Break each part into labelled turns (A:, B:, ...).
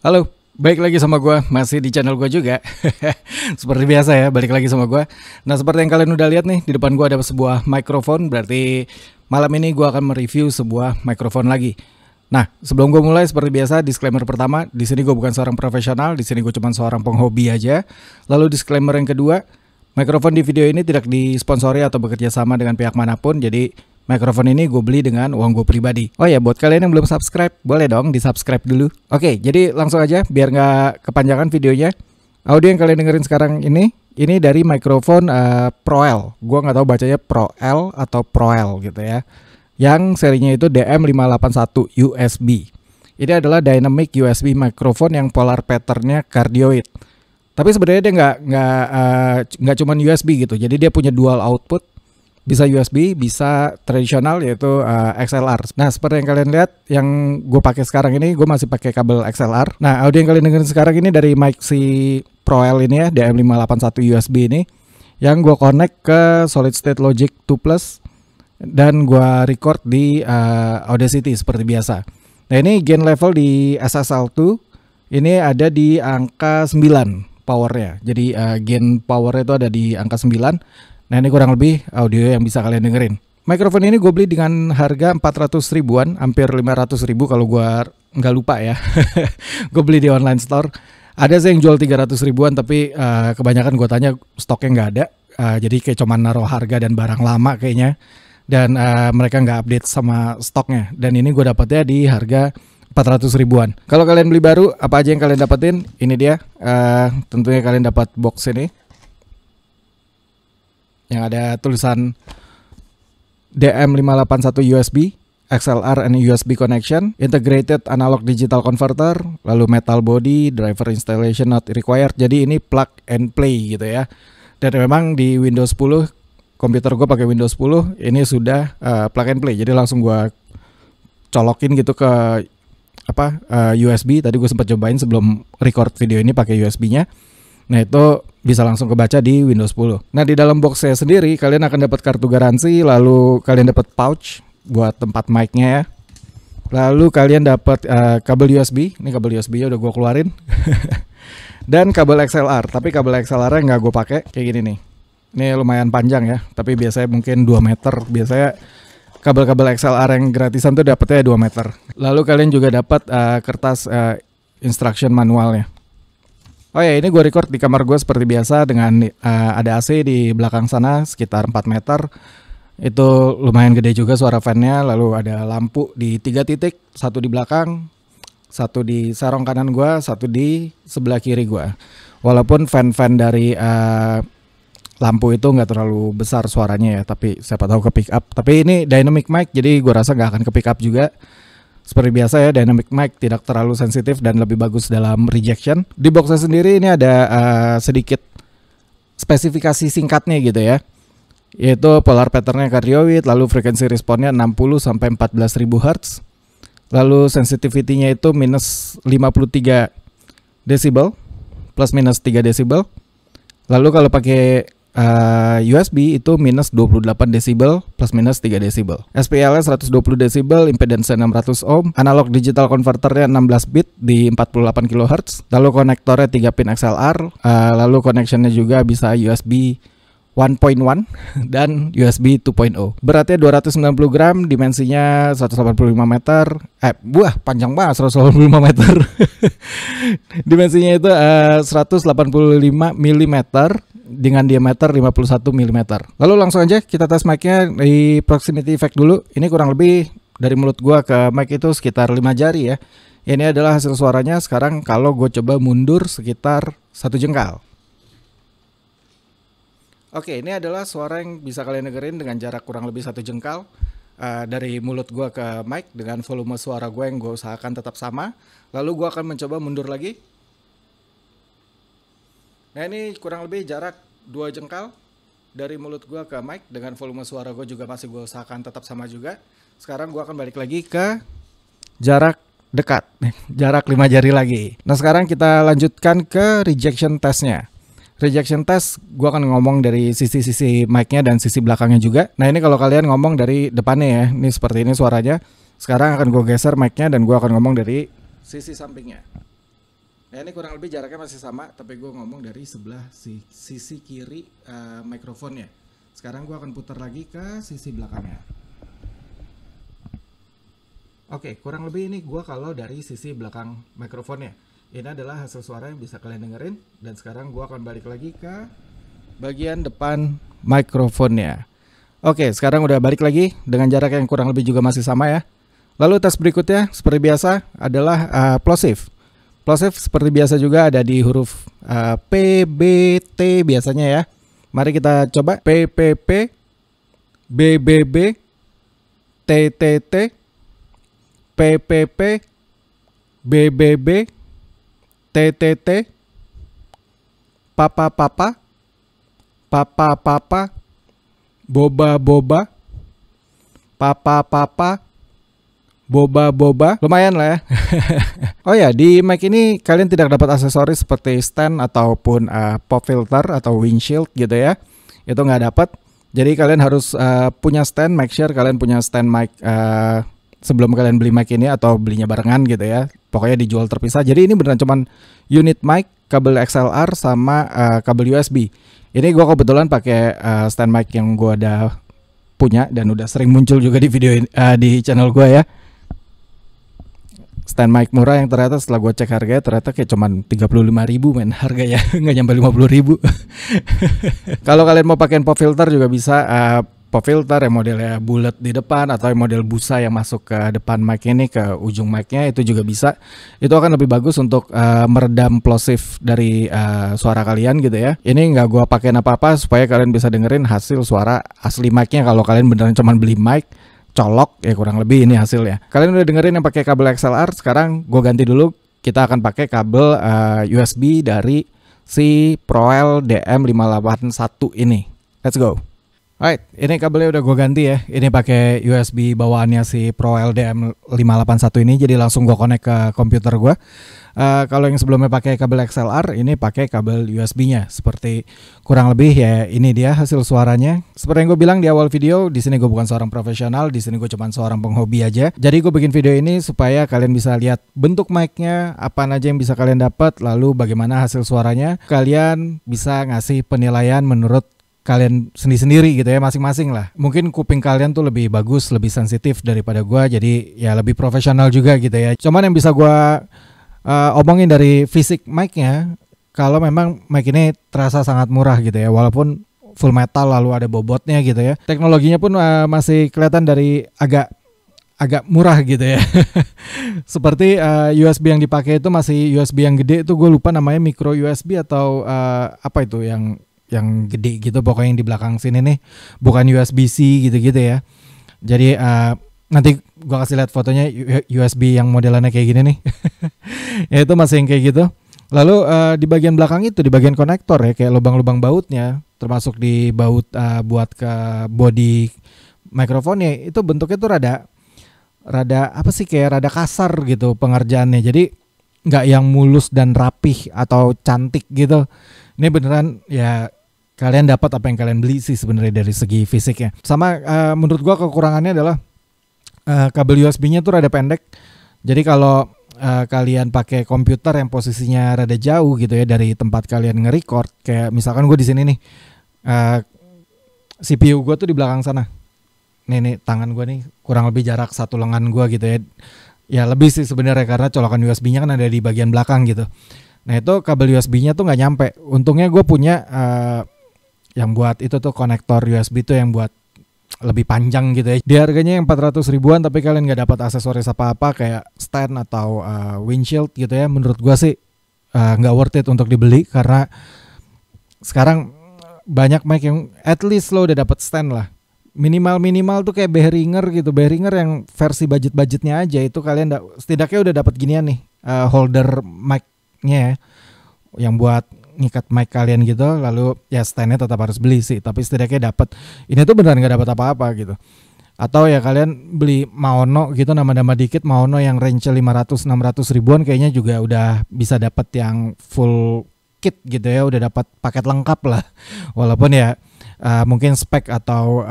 A: Halo, baik lagi sama gue, masih di channel gue juga. Seperti biasa ya, balik lagi sama gue. Nah, seperti yang kalian udah lihat nih, di depan gue ada sebuah mikrofon, berarti malam ini gue akan mereview sebuah mikrofon lagi. Nah, sebelum gue mulai, seperti biasa, disclaimer pertama, di sini gue bukan seorang profesional, di sini gue cuma seorang penghobi aja. Lalu disclaimer yang kedua, mikrofon di video ini tidak disponsori atau bekerja sama dengan pihak manapun, jadi mikrofon ini gue beli dengan uang gue pribadi. Oh ya, buat kalian yang belum subscribe, boleh dong di-subscribe dulu. Oke, jadi langsung aja biar nggak kepanjangan videonya. Audio yang kalian dengerin sekarang ini dari mikrofon Pro-L. Gue nggak tahu bacanya Pro-L atau Pro-L gitu ya. Yang serinya itu DM581 USB. Ini adalah dynamic USB microphone yang polar patternnya cardioid. Tapi sebenarnya dia nggak cuman USB gitu. Jadi dia punya dual output. Bisa USB, bisa tradisional yaitu XLR. Nah, seperti yang kalian lihat, yang gue pakai sekarang ini, gue masih pakai kabel XLR. Nah, audio yang kalian dengerin sekarang ini dari mic si Pro-L ini ya, DM581 USB ini, yang gue connect ke Solid State Logic 2 Plus dan gue record di Audacity seperti biasa. Nah, ini gain level di SSL2 ini ada di angka 9 powernya. Jadi gain powernya itu ada di angka 9. Nah, ini kurang lebih audio yang bisa kalian dengerin. Mikrofon ini gue beli dengan harga 400 ribuan, hampir 500 ribu kalau gue nggak lupa ya. Gue beli di online store. Ada sih yang jual 300 ribuan, tapi kebanyakan gue tanya stoknya nggak ada. Jadi kayak cuman naruh harga dan barang lama kayaknya. Dan mereka nggak update sama stoknya. Dan ini gue dapetnya di harga 400 ribuan. Kalau kalian beli baru, apa aja yang kalian dapetin? Ini dia. Tentunya kalian dapat box ini yang ada tulisan DM581 USB, XLR and USB connection, integrated analog digital converter, lalu metal body, driver installation not required. Jadi ini plug and play gitu ya. Dan memang di Windows 10, komputer gue pakai Windows 10, ini sudah plug and play. Jadi langsung gue colokin gitu ke USB. Tadi gue sempat cobain sebelum record video ini pakai USB-nya. Nah, itu bisa langsung kebaca di Windows 10. Nah, di dalam boxnya sendiri kalian akan dapat kartu garansi, lalu kalian dapat pouch buat tempat mic-nya ya. Lalu kalian dapat kabel USB. Ini kabel USB-nya udah gue keluarin. Dan kabel XLR, tapi kabel XLR-nya nggak gue pakai kayak gini nih. Ini lumayan panjang ya, tapi biasanya mungkin 2 meter. Biasanya kabel-kabel XLR yang gratisan tuh dapetnya 2 meter. Lalu kalian juga dapat kertas instruction manualnya. Oh ya, ini gue record di kamar gue seperti biasa dengan ada AC di belakang sana sekitar 4 meter. Itu lumayan gede juga suara fan-nya. Lalu ada lampu di 3 titik, satu di belakang, satu di sarong kanan gue, satu di sebelah kiri gue. Walaupun fan-fan dari lampu itu nggak terlalu besar suaranya ya, tapi siapa tahu ke pick up. Tapi ini dynamic mic, jadi gue rasa nggak akan ke pick up juga. Seperti biasa ya, dynamic mic tidak terlalu sensitif dan lebih bagus dalam rejection. Di boxnya sendiri ini ada sedikit spesifikasi singkatnya gitu ya. Yaitu polar patternnya cardioid, lalu frekuensi responnya 60 sampai 14.000 Hz. Lalu sensitivity-nya itu minus 53 desibel, plus minus 3 desibel. Lalu kalau pakai USB itu minus 28 desibel plus minus 3 desibel. SPL-nya 120 desibel, impedance 600 ohm, analog digital converternya 16 bit di 48 kHz. Lalu konektornya 3 pin XLR, lalu connectionnya juga bisa USB 1.1 dan USB 2.0. Beratnya 290 gram, dimensinya 185 meter. Panjang banget 185 meter. Dimensinya itu 185 mm dengan diameter 51 mm. Lalu langsung aja kita tes mic-nya di proximity effect dulu. Ini kurang lebih dari mulut gua ke mic itu sekitar 5 jari ya. Ini adalah hasil suaranya sekarang kalau gue coba mundur sekitar 1 jengkal. Oke, ini adalah suara yang bisa kalian dengerin dengan jarak kurang lebih 1 jengkal dari mulut gua ke mic dengan volume suara gue yang gue usahakan tetap sama. Lalu gue akan mencoba mundur lagi. Nah, ini kurang lebih jarak 2 jengkal dari mulut gue ke mic dengan volume suara gue juga masih gue usahakan tetap sama juga. Sekarang gue akan balik lagi ke jarak dekat, jarak 5 jari lagi. Nah, sekarang kita lanjutkan ke rejection testnya. Rejection test gue akan ngomong dari sisi-sisi mic-nya dan sisi belakangnya juga. Nah, ini kalau kalian ngomong dari depannya ya, ini seperti ini suaranya. Sekarang akan gue geser mic-nya dan gue akan ngomong dari sisi sampingnya. Nah ini kurang lebih jaraknya masih sama, tapi gue ngomong dari sebelah sisi kiri mikrofonnya. Sekarang gue akan putar lagi ke sisi belakangnya. Oke, kurang lebih ini gue kalau dari sisi belakang mikrofonnya. Ini adalah hasil suara yang bisa kalian dengerin. Dan sekarang gue akan balik lagi ke bagian depan mikrofonnya. Oke, sekarang udah balik lagi dengan jarak yang kurang lebih juga masih sama ya. Lalu tes berikutnya seperti biasa adalah plosive. Plosive seperti biasa juga ada di huruf P, B, T biasanya ya. Mari kita coba P, P, P, B, B, B, T, T, T, P, P, P, B, B, B, T, T, T, Papa, Papa, Papa, Papa, Boba, Boba, Papa, Papa, Boba, Boba. Lumayan lah ya. Oh ya, di mic ini kalian tidak dapat aksesoris seperti stand ataupun pop filter atau windshield gitu ya. Itu nggak dapat. Jadi kalian harus punya stand. Make sure kalian punya stand mic sebelum kalian beli mic ini atau belinya barengan gitu ya. Pokoknya dijual terpisah. Jadi ini beneran cuman unit mic, kabel XLR sama kabel USB. Ini gue kebetulan pakai stand mic yang gue udah punya dan udah sering muncul juga di video di channel gue ya. Stand mic murah yang ternyata setelah gue cek harganya ternyata kayak cuman 35.000 men harganya, nggak nyampe 50.000. Kalau kalian mau pakai pop filter juga bisa, pop filter yang modelnya bulat di depan atau yang model busa yang masuk ke depan mic ini, ke ujung mic-nya itu juga bisa. Itu akan lebih bagus untuk meredam plosive dari suara kalian gitu ya. Ini nggak gue pakein apa-apa supaya kalian bisa dengerin hasil suara asli mic-nya. Kalau kalian beneran cuman beli mic colok ya kurang lebih ini hasilnya. Kalian udah dengerin yang pakai kabel XLR, sekarang gue ganti dulu. Kita akan pakai kabel USB dari si ProL DM581 ini. Let's go. Alright, ini kabelnya udah gue ganti ya. Ini pakai USB bawaannya si ProL DM581 ini, jadi langsung gue connect ke komputer gue. Kalau yang sebelumnya pakai kabel XLR, ini pakai kabel USB-nya. Seperti kurang lebih ya, ini dia hasil suaranya. Seperti yang gue bilang di awal video, di sini gue bukan seorang profesional, di sini gue cuma seorang penghobi aja. Jadi gue bikin video ini supaya kalian bisa lihat bentuk mic-nya, apa aja yang bisa kalian dapat, lalu bagaimana hasil suaranya. Kalian bisa ngasih penilaian menurut kalian sendiri-sendiri gitu ya, masing-masing lah. Mungkin kuping kalian tuh lebih bagus, lebih sensitif daripada gue, jadi ya lebih profesional juga gitu ya. Cuman yang bisa gue omongin dari fisik mic-nya, kalau memang mic ini terasa sangat murah gitu ya, walaupun full metal lalu ada bobotnya gitu ya. Teknologinya pun masih kelihatan dari agak murah gitu ya. Seperti USB yang dipakai itu masih USB yang gede, itu gue lupa namanya micro USB atau apa itu yang gede gitu, pokoknya yang di belakang sini nih, bukan USB-C gitu-gitu ya. Jadi nanti gue kasih lihat fotonya USB yang modelannya kayak gini nih. Ya itu masih yang kayak gitu. Lalu di bagian belakang itu, di bagian konektor ya, kayak lubang-lubang bautnya, termasuk di baut buat ke body mikrofonnya, itu bentuknya tuh rada apa sih, kayak rada kasar gitu pengerjaannya. Jadi nggak yang mulus dan rapih atau cantik gitu. Ini beneran ya kalian dapat apa yang kalian beli sih sebenarnya dari segi fisiknya. Sama menurut gua kekurangannya adalah kabel USB-nya tuh rada pendek. Jadi kalau kalian pakai komputer yang posisinya rada jauh gitu ya dari tempat kalian nge-record, kayak misalkan gue di sini nih, CPU gue tuh di belakang sana. Nih tangan gue nih kurang lebih jarak satu lengan gue gitu ya. Ya lebih sih sebenarnya karena colokan USB-nya kan ada di bagian belakang gitu. Nah itu kabel USB-nya tuh nggak nyampe. Untungnya gue punya yang buat itu tuh konektor USB tuh yang buat lebih panjang gitu ya. Di harganya yang 400 ribuan, tapi kalian nggak dapat aksesoris apa-apa kayak stand atau windshield gitu ya. Menurut gua sih nggak worth it untuk dibeli, karena sekarang banyak mic yang at least lo udah dapat stand lah. Minimal tuh kayak Behringer gitu. Behringer yang versi budget-budgetnya aja itu kalian setidaknya udah dapat ginian nih, holder mic-nya ya, yang buat ngikat mic kalian gitu. Lalu ya standnya tetap harus beli sih, tapi setidaknya dapat. Ini tuh beneran nggak dapat apa-apa gitu. Atau ya kalian beli Maono gitu, nama-nama dikit Maono yang range 500-600 ribuan, kayaknya juga udah bisa dapat yang full kit gitu ya, udah dapat paket lengkap lah. Walaupun ya mungkin spek atau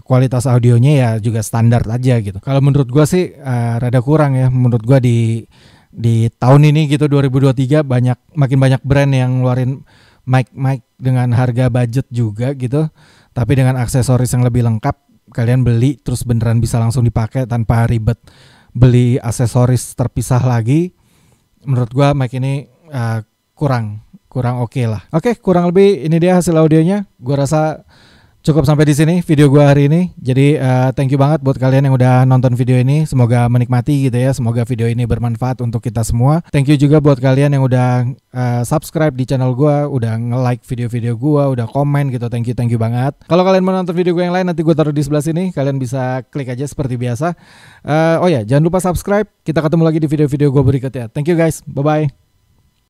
A: kualitas audionya ya juga standar aja gitu. Kalau menurut gua sih rada kurang ya. Menurut gua di di tahun ini gitu 2023 makin banyak brand yang ngeluarin mic dengan harga budget juga gitu, tapi dengan aksesoris yang lebih lengkap. Kalian beli terus beneran bisa langsung dipakai tanpa ribet beli aksesoris terpisah lagi. Menurut gua mic ini kurang oke lah. Oke, kurang lebih ini dia hasil audionya. Gua rasa cukup sampai di sini video gua hari ini. Jadi thank you banget buat kalian yang udah nonton video ini. Semoga menikmati gitu ya. Semoga video ini bermanfaat untuk kita semua. Thank you juga buat kalian yang udah subscribe di channel gua, udah nge-like video-video gua, udah komen gitu. Thank you banget. Kalau kalian mau nonton video gua yang lain, nanti gua taruh di sebelah sini. Kalian bisa klik aja seperti biasa. Oh ya, jangan lupa subscribe. Kita ketemu lagi di video-video gua berikutnya. Thank you guys. Bye bye.